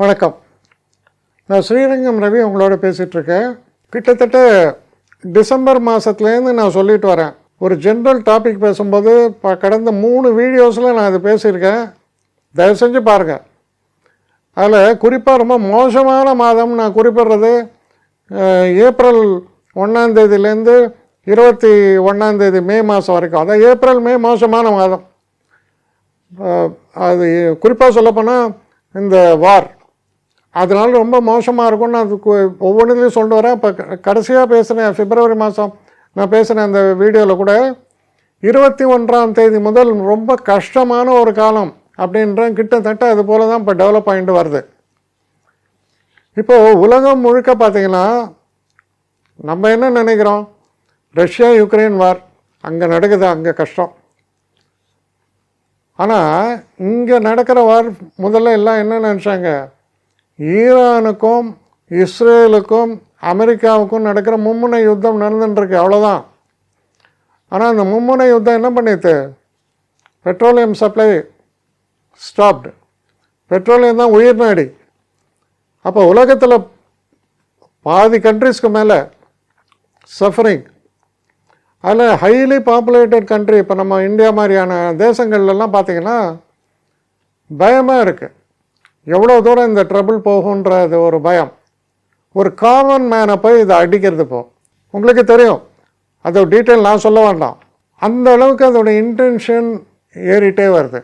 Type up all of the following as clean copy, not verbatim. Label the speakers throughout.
Speaker 1: வணக்கம். நான் ஸ்ரீரங்கம் ரவி உங்களோட பேசிகிட்ருக்கேன். கிட்டத்தட்ட டிசம்பர் மாதத்துலேருந்து நான் சொல்லிட்டு வரேன். ஒரு ஜென்ரல் டாபிக் பேசும்போது கடந்த 3 வீடியோஸில் நான் இது பேசியிருக்கேன். தயவு செஞ்சு பாருங்கள். அதில் குறிப்பாக ரொம்ப மோசமான மாதம் நான் குறிப்பிடுறது ஏப்ரல் 1ஆம் தேதியிலேருந்து 21ஆம் தேதி மே மாதம் வரைக்கும். அதான் ஏப்ரல் மே மோசமான மாதம். அது குறிப்பாக சொல்லப்போனால் இந்த வார் அதனால ரொம்ப மோசமாக இருக்கும்னு நான் அதுக்கு ஒவ்வொன்றுலையும் சொல்லிட்டு வரேன். இப்போ கடைசியாக பேசுகிறேன், பிப்ரவரி மாதம் நான் பேசுகிறேன் அந்த வீடியோவில் கூட 21ஆம் தேதி முதல் ரொம்ப கஷ்டமான ஒரு காலம் அப்படின்றேன். கிட்டத்தட்ட அது போல தான் இப்போ டெவலப் ஆகிட்டு வருது. இப்போது உலகம் முழுக்க பார்த்திங்கன்னா நம்ம என்ன நினைக்கிறோம், ரஷ்யா யுக்ரைன் வார் அங்கே நடக்குது, அங்கே கஷ்டம். ஆனால் இங்கே நடக்கிற வார் முதல்ல எல்லாம் என்ன நினச்சாங்க, ஈரானுக்கும் இஸ்ரேலுக்கும் அமெரிக்காவுக்கும் நடக்கிற மும்முனை யுத்தம் நடந்துட்டுருக்கு, அவ்வளோதான். ஆனால் அந்த மும்முனை யுத்தம் என்ன பண்ணிட்டு, பெட்ரோலியம் சப்ளை ஸ்டாப்டு. பெட்ரோலியம் தான் உயிர் நாடி. அப்போ உலகத்தில் பாதி கண்ட்ரிஸ்க்கு மேலே சஃபரிங். அதில் ஹைலி பாப்புலேட்டட் கண்ட்ரி இப்போ நம்ம இந்தியா மாதிரியான தேசங்கள்லாம் பார்த்திங்கன்னா பயமாக இருக்குது. எவ்வளோ தூரம் இந்த ட்ரபிள் போகுன்றது ஒரு பயம். ஒரு காமன் மேனை போய் இதை அடிக்கிறது உங்களுக்கு தெரியும். அதை டீட்டெயில் நான் சொல்ல வேண்டாம். அந்த அளவுக்கு அதோடய இன்டென்ஷன் ஏறிட்டே வருது.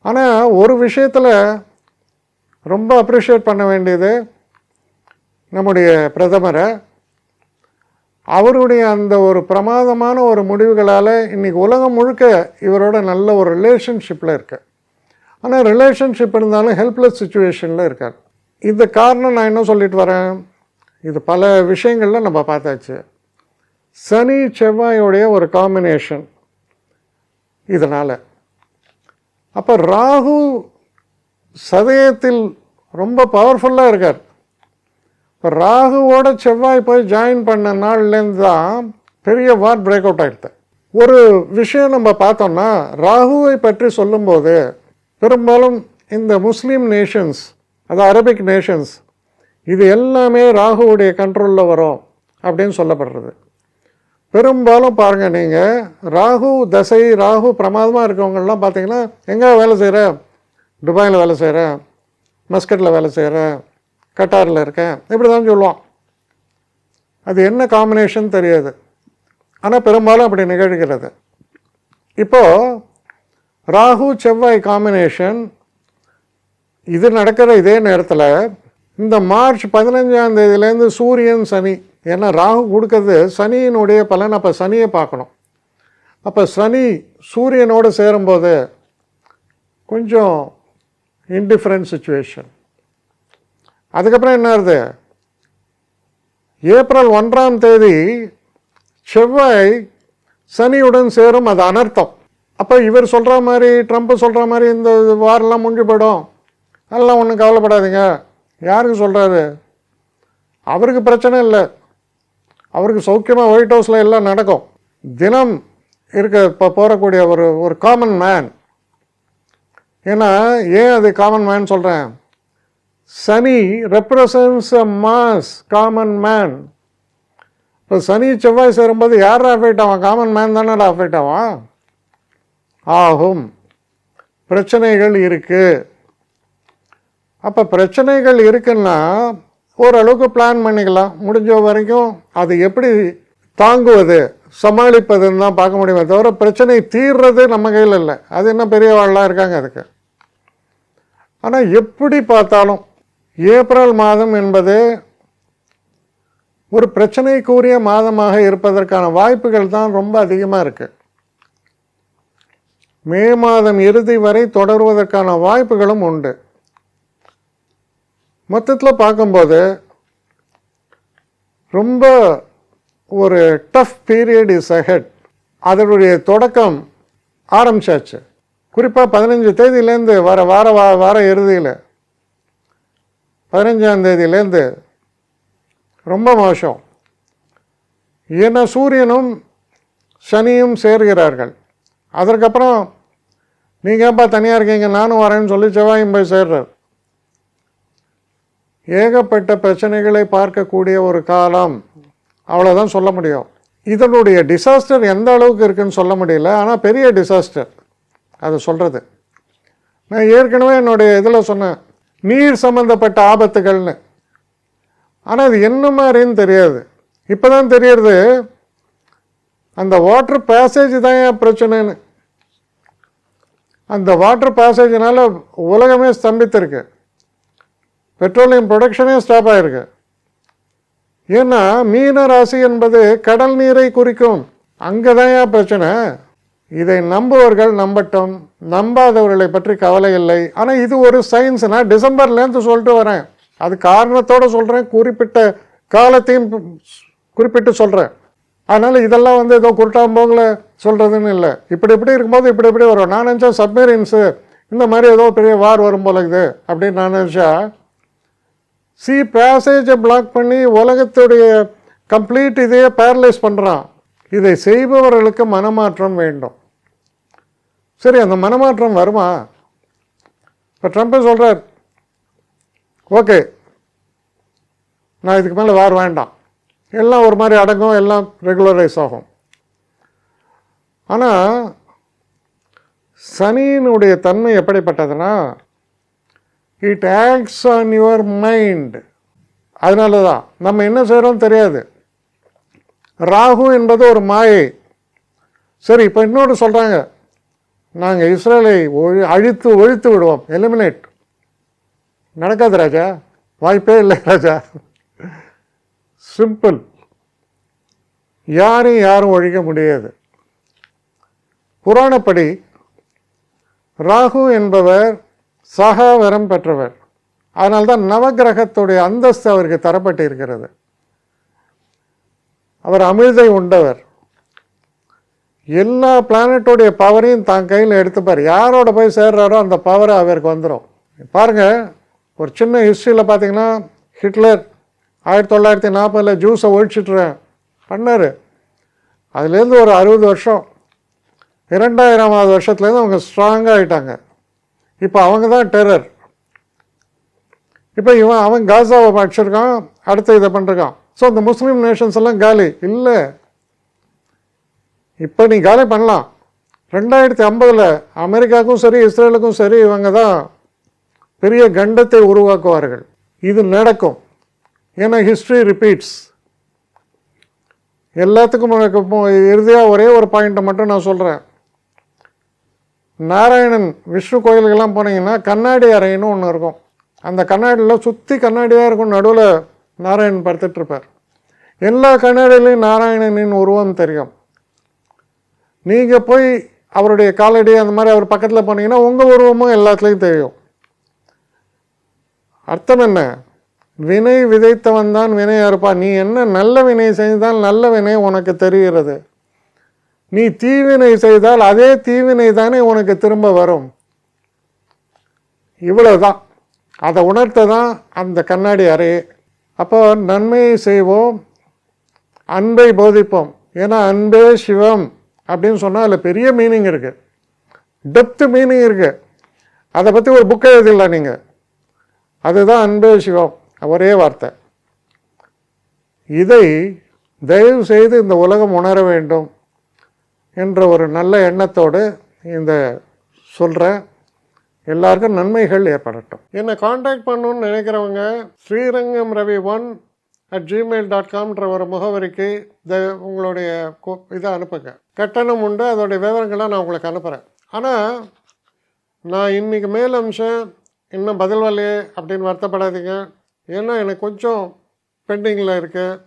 Speaker 1: ஆனால் ஒரு விஷயத்தில் ரொம்ப அப்ரிஷியேட் பண்ண வேண்டியது நம்முடைய பிரதமரை. அவருடைய அந்த ஒரு பிரமாதமான ஒரு முடிவுகளால் இன்றைக்கி உலகம் முழுக்க இவரோட நல்ல ஒரு ரிலேஷன்ஷிப்பில் இருக்குது. ஆனால் ரிலேஷன்ஷிப் இருந்தாலும் ஹெல்ப்லெஸ் சுச்சுவேஷனில் இருக்கார். இந்த காரணம் நான் என்ன சொல்லிட்டு வரேன், இது பல விஷயங்களில் நம்ம பார்த்தாச்சு. சனி செவ்வாயோடைய ஒரு காம்பினேஷன் இதனால். அப்போ ராகு சதயத்தில் ரொம்ப பவர்ஃபுல்லாக இருக்கார். இப்போ ராகுவோட செவ்வாய் போய் ஜாயின் பண்ண நாள்லேருந்து தான் பெரிய வார் பிரேக் அவுட் ஆகிடுது. ஒரு விஷயம் நம்ம பார்த்தோம்னா, ராகுவை பற்றி சொல்லும்போது பெரும்பாலும் இந்த முஸ்லீம் நேஷன்ஸ், அது அரபிக் நேஷன்ஸ், இது எல்லாமே ராகுவுடைய கண்ட்ரோலில் வரும் அப்படின்னு சொல்லப்படுறது. பெரும்பாலும் பாருங்கள், நீங்கள் ராகு தசை, ராகு பிரமாதமாக இருக்கவங்கெல்லாம் பார்த்தீங்கன்னா, எங்கே வேலை செய்கிற, துபாயில் வேலை செய்கிறேன், மஸ்கட்டில் வேலை செய்கிறேன், கட்டாரில் இருக்கேன், இப்படி தான் சொல்லுவான். அது என்ன காம்பினேஷன் தெரியாது, ஆனால் பெரும்பாலும் அப்படி நிகழ்கிறது. இப்போது ராகு செவ்வாய் காம்பினேஷன் இது நடக்கிற இதே நேரத்தில் இந்த மார்ச் 15ஆம் தேதியிலேருந்து சூரியன் சனி, ஏன்னா ராகு கொடுக்கறது சனியினுடைய பலன். அப்போ சனியை பார்க்கணும். அப்போ சனி சூரியனோடு சேரும்போது கொஞ்சம் இன்டிஃபரண்ட் சுச்சுவேஷன். அதுக்கப்புறம் என்ன ஆகுது, ஏப்ரல் 1ஆம் தேதி செவ்வாய் சனியுடன் சேரும், அது அனர்த்தம். அப்போ இவர் சொல்கிற மாதிரி, ட்ரம்ப் சொல்கிற மாதிரி இந்த வாரெல்லாம் முடிஞ்சு போயிடும், அதெல்லாம் ஒன்றும் கவலைப்படாதீங்க. யாருக்கு சொல்கிறாரு, அவருக்கு பிரச்சனை இல்லை, அவருக்கு சௌக்கியமாக ஒயிட் ஹவுஸில் எல்லாம் நடக்கும். தினம் இருக்க இப்போ போகக்கூடிய ஒரு காமன் மேன். ஏன்னா ஏன் அது காமன் மேன் சொல்கிறேன், Shani represents a mass common man. இப்போ சனி செவ்வாய் சேரும்போது யார் அஃபெக்ட் ஆவான், காமன் மேன் தானே அஃபெக்ட் ஆவான். ஆகும். பிரச்சனைகள் இருக்குது. அப்போ பிரச்சனைகள் இருக்குன்னா ஓரளவுக்கு பிளான் பண்ணிக்கலாம். முடிஞ்ச வரைக்கும் அது எப்படி தாங்குவது, சமாளிப்பதுன்னு தான் பார்க்க முடியுமே தவிர பிரச்சனை தீர்றது நம்ம கையில் இல்லை. அது என்ன பெரியவாள்லாம் இருக்காங்க அதுக்கு. ஆனால் எப்படி பார்த்தாலும் ஏப்ரல் மாதம் என்பது ஒரு பிரச்சனைக்குரிய மாதமாக இருப்பதற்கான வாய்ப்புகள் தான் ரொம்ப அதிகமாக இருக்குது. மே மாதம் இறுதி வரை தொடர்வதற்கான வாய்ப்புகளும் உண்டு. மொத்தத்தில் பார்க்கும்போது ரொம்ப ஒரு டஃப் பீரியட் இஸ் அஹெட். அதனுடைய தொடக்கம் ஆரம்பிச்சாச்சு. குறிப்பாக 15 தேதியிலேருந்து வார இறுதியில் 15ஆம் தேதியிலேருந்து ரொம்ப மோசம். ஏன்னா சூரியனும் சனியும் சேர்கிறார்கள். அதற்கப்புறம் நீங்கள் ஏப்பா தனியாக இருக்கீங்க, நானும் வரேன்னு சொல்லி செவ்வாயும் போய் சேர்றார். ஏகப்பட்ட பிரச்சனைகளை பார்க்கக்கூடிய ஒரு காலம், அவ்வளோதான் சொல்ல முடியும். இதனுடைய டிசாஸ்டர் எந்த அளவுக்கு இருக்குன்னு சொல்ல முடியல, ஆனால் பெரிய டிசாஸ்டர் அது சொல்கிறது. நான் ஏற்கனவே என்னுடைய இதில் சொன்னேன், நீர் சம்மந்தப்பட்ட ஆபத்துகள்னு. ஆனால் அது என்ன மாதிரின்னு தெரியாது. இப்போ தான் தெரியறது அந்த வாட்டர் பேசேஜ் தான் ஏன் பிரச்சனைன்னு. அந்த வாட்டர் பேசேஜினால உலகமே ஸ்தம்பித்திருக்கு, பெட்ரோலியம் ப்ரொடக்ஷனே ஸ்டாப் ஆகிருக்கு. ஏன்னா மீன ராசி என்பது கடல் நீரை குறிக்கும், அங்கே தான் ஏன் பிரச்சனை. இதை நம்புவர்கள் நம்பட்டும், நம்பாதவர்களை பற்றி கவலை இல்லை. ஆனால் இது ஒரு சயின்ஸ். நான் டிசம்பர்லேருந்து சொல்லிட்டு வரேன், அது காரணத்தோடு சொல்கிறேன், குறிப்பிட்ட காலத்தையும் குறிப்பிட்டு சொல்கிறேன். அதனால் இதெல்லாம் ஏதோ குருட்டாம்போங்கில் சொல்கிறதுன்னு இல்லை. இப்படி இருக்கும்போது இப்படி வரும். நான் நினச்சேன் சப்மெரின்ஸு இந்த மாதிரி ஏதோ பெரிய வார் வரும் போல இருக்குது அப்படின்னு நான் நினச்சா, சி பேசேஜை பிளாக் பண்ணி உலகத்துடைய கம்ப்ளீட் இதையே பேரலைஸ் பண்ணுறான். இதை செய்பவர்களுக்கு மனமாற்றம் வேண்டும். சரி, அந்த மனமாற்றம் வருமா? இப்போ ட்ரம்ப் சொல்கிறார், ஓகே நான் இதுக்கு மேலே வார் வேண்டாம், எல்லாம் ஒரு மாதிரி அடங்கும், எல்லாம் ரெகுலரைஸ் ஆகும். ஆனால் சனியினுடைய தன்மை எப்படிப்பட்டதுன்னா, it acts on your mind. அதனால தான் நம்ம என்ன செய்கிறோம் தெரியாது. ராகு என்பது ஒரு மாயை. சரி, இப்போ இன்னொன்று சொல்கிறாங்க, நாங்கள் இஸ்ரேலை ஒழித்து விடுவோம், எலிமினேட். நடக்காது ராஜா, வாய்ப்பே இல்லை ராஜா. சிம்பிள், யாரும் ஒழிக்க முடியாது. புராணப்படி ராகு என்பவர் சகாவரம் பெற்றவர். அதனால்தான் நவகிரகத்துடைய அந்தஸ்து அவருக்கு தரப்பட்டு இருக்கிறது. அவர் அமிர்தை உண்டவர். எல்லா பிளானட்டோடைய பவரையும் தான் கையில் எடுத்துப்பார். யாரோட போய் சேர்றாரோ அந்த பவர் அவருக்கு வந்துடும். பாருங்கள், ஒரு சின்ன ஹிஸ்ட்ரியில் பார்த்தீங்கன்னா, ஹிட்லர் 1940 ஜூஸை ஒழிச்சிட்றேன் பண்ணார். அதுலேருந்து ஒரு 60 வருஷம், 2000வது வருஷத்துலேருந்து அவங்க ஸ்ட்ராங்காக ஆகிட்டாங்க. இப்போ அவங்க தான் டெரர். இப்போ அவன் காசாவை அடிச்சிருக்கான், அடுத்து இதை பண்ணிருக்கான். ஸோ அந்த முஸ்லீம் நேஷன்ஸ் எல்லாம் காலி இல்லை. இப்போ நீ காலி பண்ணலாம். 2050 அமெரிக்காவுக்கும் சரி இஸ்ரேலுக்கும் சரி இவங்க தான் பெரிய கண்டத்தை உருவாக்குவார்கள். இது நடக்கும். ஏன்னா ஹிஸ்ட்ரி ரிப்பீட்ஸ். எல்லாத்துக்கும் இறுதியாக ஒரே ஒரு பாயிண்ட்டை மட்டும் நான் சொல்கிறேன். நாராயணன் விஷ்ணு கோயிலுக்கெல்லாம் போனீங்கன்னா கண்ணாடி அறைன்னு ஒன்று இருக்கும். அந்த கண்ணாடியில் சுற்றி கண்ணாடியாக இருக்கும், நடுவில் நாராயணன் படுத்துட்ருப்பார். எல்லா கண்ணாடியிலையும் நாராயணனின் உருவம் தெரியும். நீங்கள் போய் அவருடைய காலடி அந்த மாதிரி அவர் பக்கத்தில் போனீங்கன்னா உங்கள் உருவமும் எல்லாத்துலேயும் தெரியும். அர்த்தம் என்ன? வினை விதைத்தவன் தான் வினையாக இருப்பான். நீ என்ன நல்ல வினை செய்தால் நல்ல வினை உனக்கு தெரிகிறது. நீ தீவினை செய்தால் அதே தீவினை தானே உனக்கு திரும்ப வரும். இவ்வளவுதான். அதை உணர்த்த தான் அந்த கண்ணாடி அறை. அப்போ நன்மையை செய்வோம், அன்பை போதிப்போம். ஏன்னா அன்பே சிவம் அப்படின்னு சொன்னால் அதில் பெரிய மீனிங் இருக்குது, டெப்த் மீனிங் இருக்குது. அதை பற்றி ஒரு புக்கை எழுதிடலாம் நீங்கள். அதுதான் அன்பே சிவம், ஒரே வார்த்தை. இதை தயவு செய்து இந்த உலகம் உணர வேண்டும் என்ற ஒரு நல்ல எண்ணத்தோடு இந்த சொல்கிறேன். எல்லாருக்கும் நன்மைகள் ஏற்படட்டும். என்னை காண்டாக்ட் பண்ணணுன்னு நினைக்கிறவங்க srirangam.ravi1@gmail.com ஒரு முகவரிக்கு உங்களுடைய இதை அனுப்புங்க. கட்டணம் உண்டு, அதோடைய விவரங்களை நான் உங்களுக்கு அனுப்புகிறேன். ஆனால் நான் இன்றைக்கி மேல் அம்சம் இன்னும் பதில் வரலையே அப்படின்னு வருத்தப்படாதீங்க. ஏன்னா எனக்கு கொஞ்சம் பெண்டிங்கில் இருக்குது.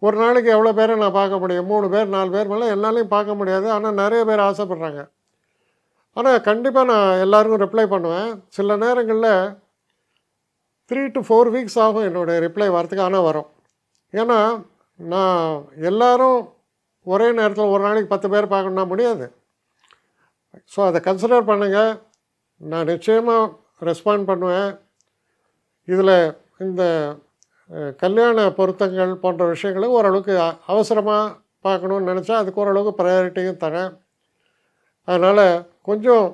Speaker 1: ஒரு நாளைக்கு எவ்வளோ பேரை நான் பார்க்க முடியும்? 3 பேர் 4 பேர் மேலே என்னாலையும் பார்க்க முடியாது. ஆனால் நிறைய பேர் ஆசைப்பட்றாங்க. ஆனால் கண்டிப்பாக நான் எல்லாருக்கும் ரிப்ளை பண்ணுவேன். சில நேரங்களில் 3 to 4 வீக்ஸ் ஆகும் என்னுடைய ரிப்ளை வரத்துக்கு. ஆனால் வரும். ஏன்னா நான் எல்லோரும் ஒரே நேரத்தில் ஒரு நாளைக்கு 10 பேர் பார்க்கணுன்னா முடியாது. ஸோ அதை கன்சிடர் பண்ணுங்கள். நான் நிச்சயமாக ரெஸ்பாண்ட் பண்ணுவேன். இதில் இந்த கல்யாண பொருத்தங்கள் போன்ற விஷயங்களை ஓரளவுக்கு அவசரமாக பார்க்கணுன்னு நினச்சா அதுக்கு ஓரளவுக்கு ப்ரையாரிட்டியும் தரேன். அதனால் கொஞ்சம்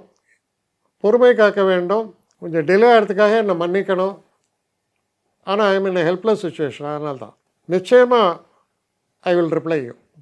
Speaker 1: பொறுமை காக்க வேண்டும். கொஞ்சம் டிலே ஆகிறதுக்காக என்னை மன்னிக்கணும். ஆனால் ஐ மீன் ஹெல்ப்லெஸ் சுச்சுவேஷன். அதனால தான் நிச்சயமாக ஐ வில் ரிப்ளை யூ.